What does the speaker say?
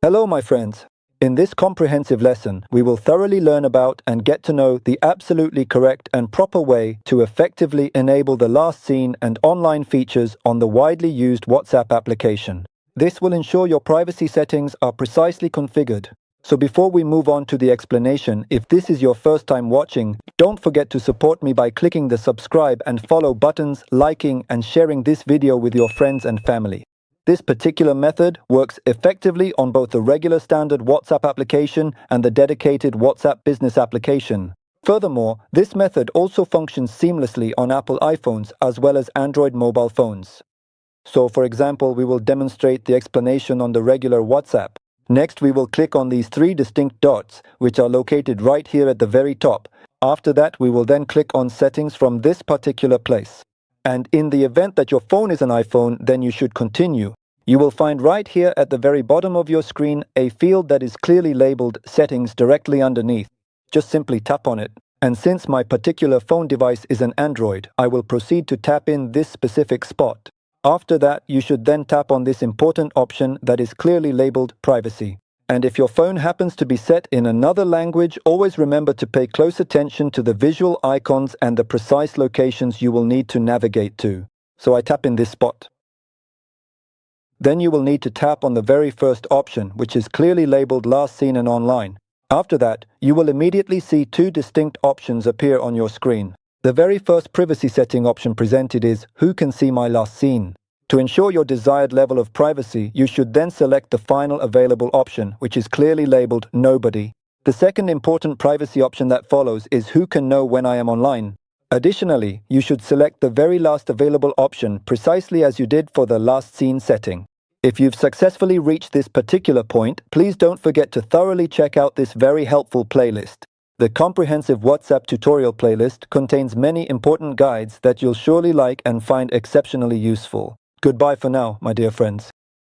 Hello, my friends. In this comprehensive lesson, we will thoroughly learn about and get to know the absolutely correct and proper way to effectively enable the last seen and online features on the widely used WhatsApp application. This will ensure your privacy settings are precisely configured. So before we move on to the explanation, if this is your first time watching, don't forget to support me by clicking the subscribe and follow buttons, liking and sharing this video with your friends and family. This particular method works effectively on both the regular standard WhatsApp application and the dedicated WhatsApp business application. Furthermore, this method also functions seamlessly on Apple iPhones as well as Android mobile phones. So, for example, we will demonstrate the explanation on the regular WhatsApp. Next, we will click on these three distinct dots, which are located right here at the very top. After that, we will then click on Settings from this particular place. And in the event that your phone is an iPhone, then you should continue. You will find right here at the very bottom of your screen a field that is clearly labeled Settings directly underneath. Just simply tap on it. And since my particular phone device is an Android, I will proceed to tap in this specific spot. After that, you should then tap on this important option that is clearly labeled Privacy. And if your phone happens to be set in another language, always remember to pay close attention to the visual icons and the precise locations you will need to navigate to. So I tap in this spot. Then you will need to tap on the very first option, which is clearly labeled Last Seen and Online. After that, you will immediately see two distinct options appear on your screen. The very first privacy setting option presented is Who can see my last seen? To ensure your desired level of privacy, you should then select the final available option, which is clearly labeled Nobody. The second important privacy option that follows is Who can know when I am online? Additionally, you should select the very last available option precisely as you did for the last seen setting. If you've successfully reached this particular point, please don't forget to thoroughly check out this very helpful playlist. The comprehensive WhatsApp tutorial playlist contains many important guides that you'll surely like and find exceptionally useful. Goodbye for now, my dear friends.